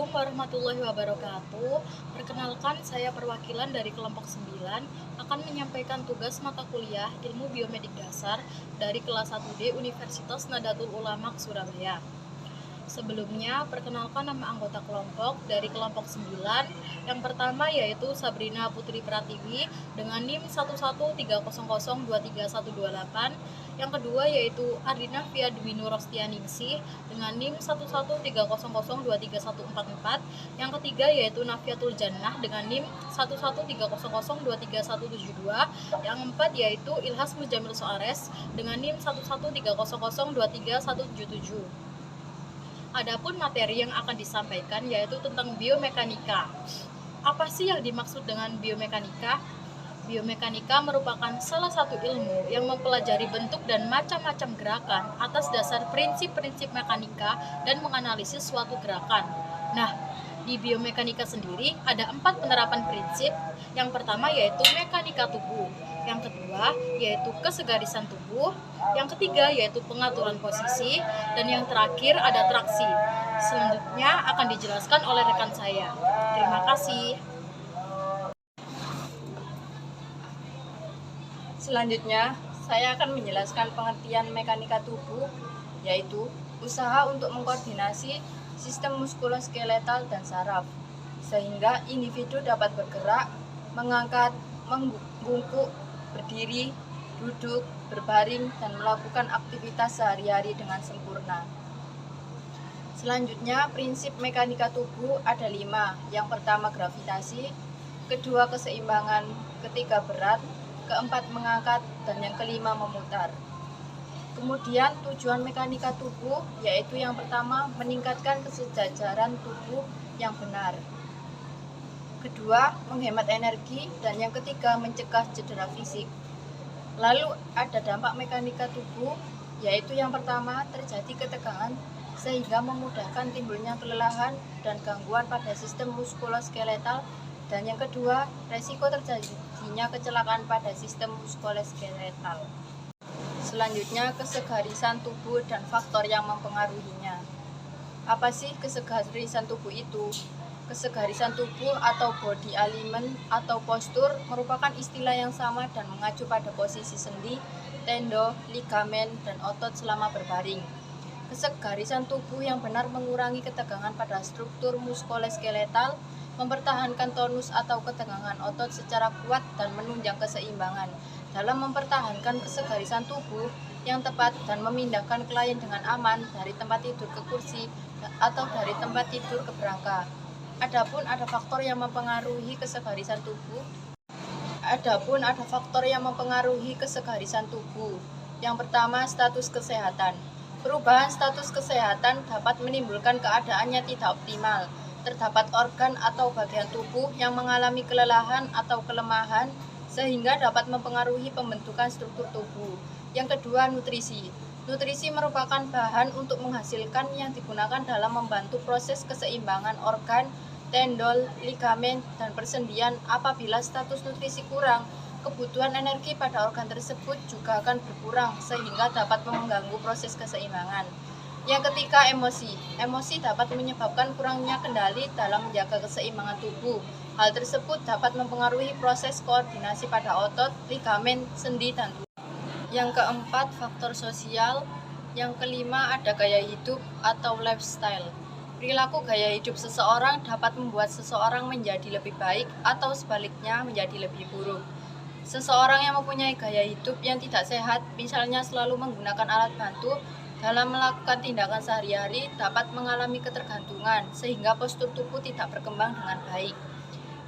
Assalamualaikum warahmatullahi wabarakatuh. Perkenalkan, saya perwakilan dari kelompok 9 akan menyampaikan tugas mata kuliah Ilmu Biomedik Dasar dari kelas 1D Universitas Nahdlatul Ulama Surabaya. Sebelumnya, perkenalkan nama anggota kelompok dari kelompok 9. Yang pertama yaitu Sabrina Putri Pratiwi dengan NIM 11300231128. Yang kedua yaitu Ardina Fia Dwi Nurostianingsih dengan NIM 11300231144. Yang ketiga yaitu Nafiatul Jannah dengan NIM 11300231172. Yang keempat yaitu Ilhas Mujamil Soares dengan NIM 11300231177. Adapun materi yang akan disampaikan yaitu tentang biomekanika. Apa sih yang dimaksud dengan biomekanika? Biomekanika merupakan salah satu ilmu yang mempelajari bentuk dan macam-macam gerakan atas dasar prinsip-prinsip mekanika dan menganalisis suatu gerakan. Nah, di biomekanika sendiri ada 4 penerapan prinsip. Yang pertama yaitu mekanika tubuh, yang kedua yaitu kesegarisan tubuh, yang ketiga yaitu pengaturan posisi, dan yang terakhir ada traksi. Selanjutnya akan dijelaskan oleh rekan saya. Terima kasih. Selanjutnya, saya akan menjelaskan pengertian mekanika tubuh, yaitu usaha untuk mengkoordinasi sistem muskuloskeletal dan saraf, sehingga individu dapat bergerak, mengangkat, membungkuk, berdiri, duduk, berbaring, dan melakukan aktivitas sehari-hari dengan sempurna. Selanjutnya, prinsip mekanika tubuh ada 5. Yang pertama gravitasi, kedua keseimbangan, ketiga berat, keempat mengangkat, dan yang kelima memutar. Kemudian tujuan mekanika tubuh yaitu yang pertama meningkatkan kesejajaran tubuh yang benar. Kedua, menghemat energi, dan yang ketiga mencegah cedera fisik. Lalu ada dampak mekanika tubuh yaitu yang pertama terjadi ketegangan sehingga memudahkan timbulnya kelelahan dan gangguan pada sistem muskuloskeletal, dan yang kedua resiko terjadinya kecelakaan pada sistem muskuloskeletal. Selanjutnya kesegarisan tubuh dan faktor yang mempengaruhinya. Apa sih kesegarisan tubuh itu? Kesegarisan tubuh atau body alignment atau postur merupakan istilah yang sama dan mengacu pada posisi sendi, tendon, ligamen, dan otot selama berbaring. Kesegarisan tubuh yang benar mengurangi ketegangan pada struktur muskuloskeletal, mempertahankan tonus atau ketegangan otot secara kuat, dan menunjang keseimbangan dalam mempertahankan kesegarisan tubuh yang tepat dan memindahkan klien dengan aman dari tempat tidur ke kursi atau dari tempat tidur ke berangka. Adapun ada faktor yang mempengaruhi kesegarisan tubuh. Yang pertama, status kesehatan. Perubahan status kesehatan dapat menimbulkan keadaannya tidak optimal. Terdapat organ atau bagian tubuh yang mengalami kelelahan atau kelemahan sehingga dapat mempengaruhi pembentukan struktur tubuh. Yang kedua, nutrisi. Nutrisi merupakan bahan untuk menghasilkan yang digunakan dalam membantu proses keseimbangan organ, tendon, ligamen, dan persendian. Apabila status nutrisi kurang, kebutuhan energi pada organ tersebut juga akan berkurang sehingga dapat mengganggu proses keseimbangan. Yang ketiga, emosi. Emosi dapat menyebabkan kurangnya kendali dalam menjaga keseimbangan tubuh. Hal tersebut dapat mempengaruhi proses koordinasi pada otot, ligamen, sendi, dan tubuh. Yang keempat, faktor sosial. Yang kelima, ada gaya hidup atau lifestyle. Perilaku gaya hidup seseorang dapat membuat seseorang menjadi lebih baik atau sebaliknya menjadi lebih buruk. Seseorang yang mempunyai gaya hidup yang tidak sehat, misalnya selalu menggunakan alat bantu dalam melakukan tindakan sehari-hari, dapat mengalami ketergantungan sehingga postur tubuh tidak berkembang dengan baik.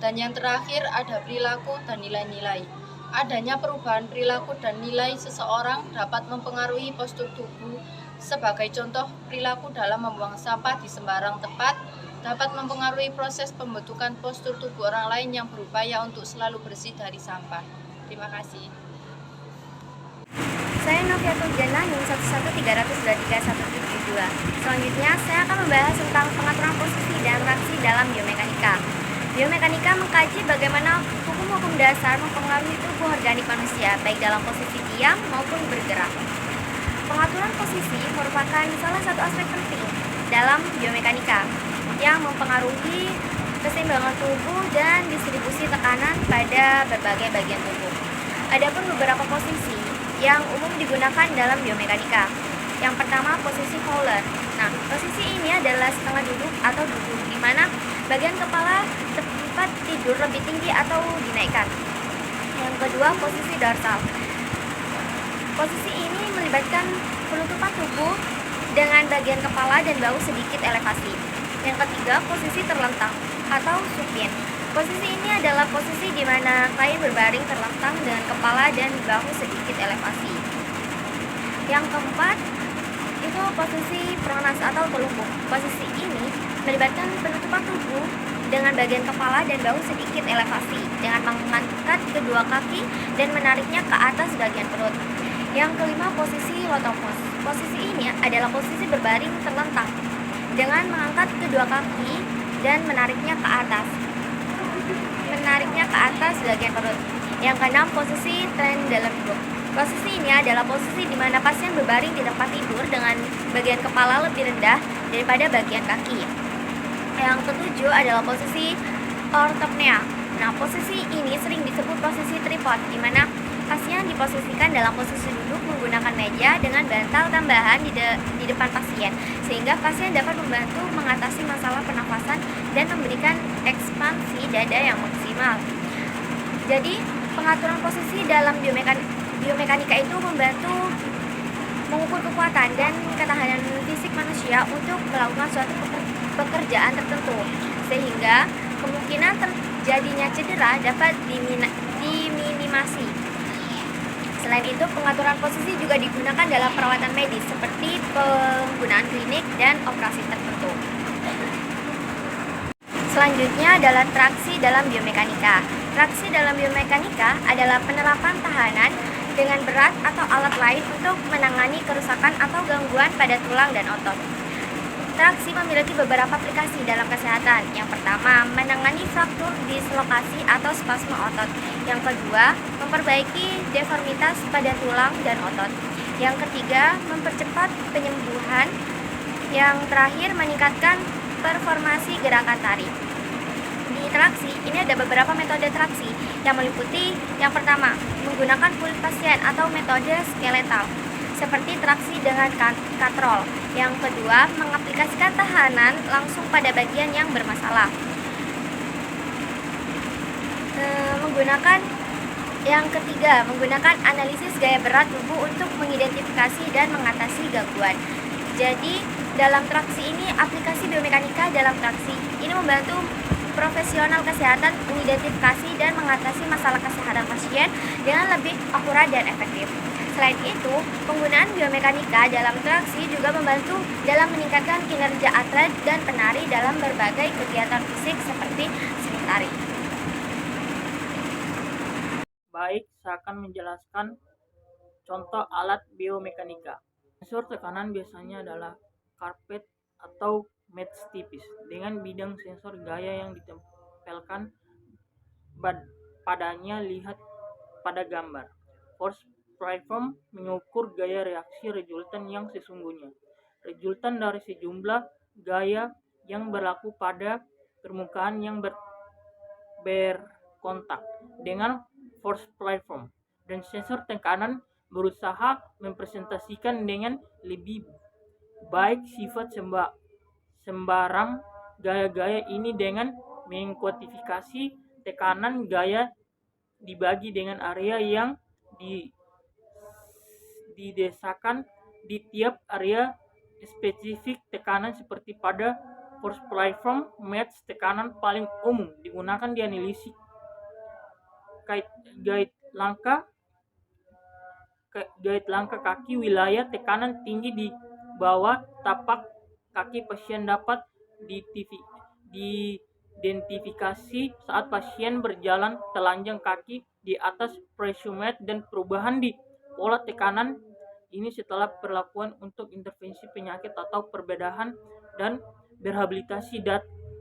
Dan yang terakhir ada perilaku dan nilai-nilai. Adanya perubahan perilaku dan nilai seseorang dapat mempengaruhi postur tubuh. Sebagai contoh, perilaku dalam membuang sampah di sembarang tempat dapat mempengaruhi proses pembentukan postur tubuh orang lain yang berupaya untuk selalu bersih dari sampah. Terima kasih. Saya Nafiatul Jannah NIM 11300231172. Selanjutnya, saya akan membahas tentang pengaturan posisi dan traksi dalam biomekanika. Biomekanika mengkaji bagaimana hukum-hukum dasar mempengaruhi tubuh organik manusia, baik dalam posisi diam maupun bergerak. Pengaturan posisi merupakan salah satu aspek penting dalam biomekanika. yang mempengaruhi keseimbangan tubuh dan distribusi tekanan pada berbagai bagian tubuh. Adapun beberapa posisi yang umum digunakan dalam biomekanika. Yang pertama, posisi Fowler. Nah, posisi ini adalah setengah duduk atau duduk, di mana bagian kepala tempat tidur lebih tinggi atau dinaikkan. Yang kedua, posisi dorsal. Posisi ini melibatkan penutupan tubuh dengan bagian kepala dan bahu sedikit elevasi. Yang ketiga, posisi terlentang atau supine. Posisi ini adalah posisi di mana klien berbaring terlentang dengan kepala dan bahu sedikit elevasi. Yang keempat, itu posisi pronas atau telungkup. Posisi ini melibatkan penutupan tubuh dengan bagian kepala dan bahu sedikit elevasi dengan mengangkat kedua kaki dan menariknya ke atas bagian perut. Yang kelima, posisi lotomos. Posisi ini adalah posisi berbaring terlentang dengan mengangkat kedua kaki dan menariknya ke atas bagian perut. Yang keenam, posisi Trendelenburg. Posisi ini adalah posisi di mana pasien berbaring di tempat tidur dengan bagian kepala lebih rendah daripada bagian kaki. Yang ketujuh adalah posisi ortopnea. Nah, posisi ini sering disebut posisi tripod, di mana pasien diposisikan dalam posisi duduk menggunakan meja dengan bantal tambahan di depan pasien, sehingga pasien dapat membantu mengatasi masalah pernafasan dan memberikan ekspansi dada yang maksimal. Jadi, pengaturan posisi dalam biomekanika itu membantu mengukur kekuatan dan ketahanan fisik manusia untuk melakukan suatu pekerjaan tertentu, sehingga kemungkinan terjadinya cedera dapat diminimasi. Selain itu, pengaturan posisi juga digunakan dalam perawatan medis seperti penggunaan klinik dan operasi tertentu. Selanjutnya adalah traksi dalam biomekanika. Traksi dalam biomekanika adalah penerapan tahanan dengan berat atau alat lain untuk menangani kerusakan atau gangguan pada tulang dan otot. Traksi memiliki beberapa aplikasi dalam kesehatan. Yang pertama, menangani fraktur dislokasi atau spasme otot. Yang kedua, memperbaiki deformitas pada tulang dan otot. Yang ketiga, mempercepat penyembuhan. Yang terakhir, meningkatkan performasi gerakan tari. Di traksi, ini ada beberapa metode traksi yang meliputi yang pertama, menggunakan kulit pasien atau metode skeletal, seperti traksi dengan katrol. Yang kedua, mengaplikasikan tahanan langsung pada bagian yang bermasalah. Yang ketiga, menggunakan analisis gaya berat tubuh untuk mengidentifikasi dan mengatasi gangguan. Jadi, dalam traksi ini, aplikasi biomekanika dalam traksi ini membantu profesional kesehatan mengidentifikasi dan mengatasi masalah kesehatan pasien dengan lebih akurat dan efektif. Selain itu, penggunaan biomekanika dalam traksi juga membantu dalam meningkatkan kinerja atlet dan penari dalam berbagai kegiatan fisik seperti seni tari. Baik, saya akan menjelaskan contoh alat biomekanika. Sensor tekanan biasanya adalah karpet atau match tipis dengan bidang sensor gaya yang ditempelkan padanya. Lihat pada gambar. Force waveform mengukur gaya reaksi resultan yang sesungguhnya. Resultan dari sejumlah gaya yang berlaku pada permukaan yang berkontak dengan force waveform, dan sensor tekanan berusaha mempresentasikan dengan lebih baik sifat sembarang gaya-gaya ini dengan mengkuantifikasi tekanan gaya dibagi dengan area yang didesakan di tiap area spesifik tekanan. Seperti pada force waveform match, tekanan paling umum digunakan di analisis gait langkah kaki. Wilayah tekanan tinggi di bawah tapak kaki pasien dapat diidentifikasi saat pasien berjalan telanjang kaki di atas pressure mat, dan perubahan di pola tekanan ini setelah perlakuan untuk intervensi penyakit atau perbedaan dan rehabilitasi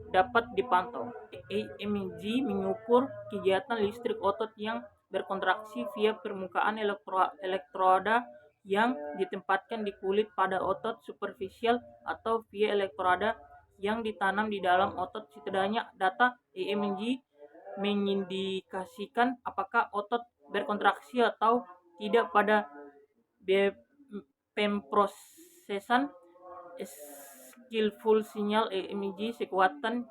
dapat dipantau. EMG mengukur kegiatan listrik otot yang berkontraksi via permukaan elektroda yang ditempatkan di kulit pada otot superficial atau via elektroda yang ditanam di dalam otot. Setidaknya data EMG mengindikasikan apakah otot berkontraksi atau tidak pada pemprosesan skillful sinyal EMG. Kekuatan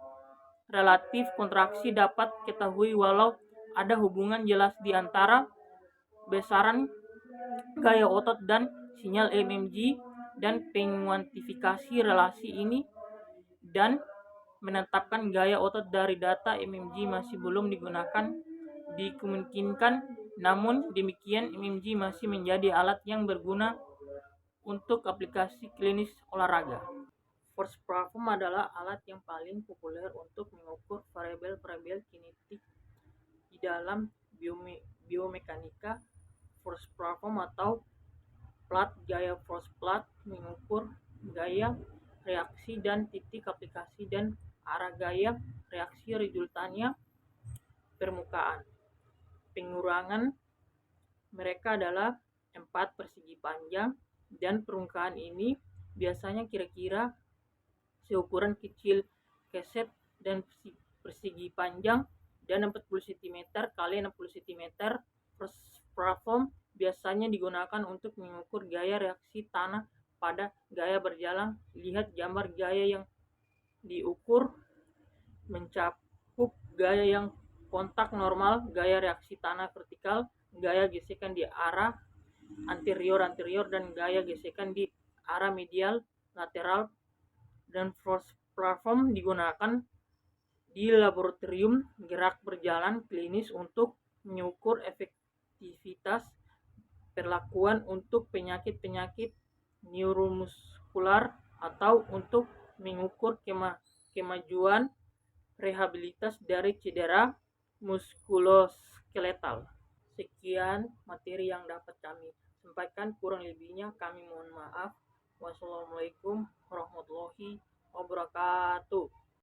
relatif kontraksi dapat ketahui walau ada hubungan jelas di antara besaran gaya otot dan sinyal EMG, dan penguantifikasi relasi ini dan menetapkan gaya otot dari data EMG masih belum digunakan dimungkinkan. Namun demikian, EMG masih menjadi alat yang berguna untuk aplikasi klinis olahraga. Force platform adalah alat yang paling populer untuk mengukur variabel-variabel kinetik di dalam biomekanika. Force platform atau plat gaya force plat mengukur gaya reaksi dan titik aplikasi dan arah gaya reaksi resultannya permukaan. Pengurangan mereka adalah 4 persegi panjang, dan permukaan ini biasanya kira-kira seukuran kecil keset dan persegi panjang dan 40 cm kali 60 cm. Platform biasanya digunakan untuk mengukur gaya reaksi tanah pada gaya berjalan. Lihat gambar. Gaya yang diukur mencakup gaya yang kontak normal, gaya reaksi tanah vertikal, gaya gesekan di arah anterior, dan gaya gesekan di arah medial lateral. Dan force platform digunakan di laboratorium gerak berjalan klinis untuk mengukur efektivitas perlakuan untuk penyakit-penyakit neuromuskular atau untuk mengukur kemajuan rehabilitas dari cedera muskuloskeletal. Sekian materi yang dapat kami sampaikan, kurang lebihnya kami mohon maaf. Wassalamualaikum warahmatullahi wabarakatuh.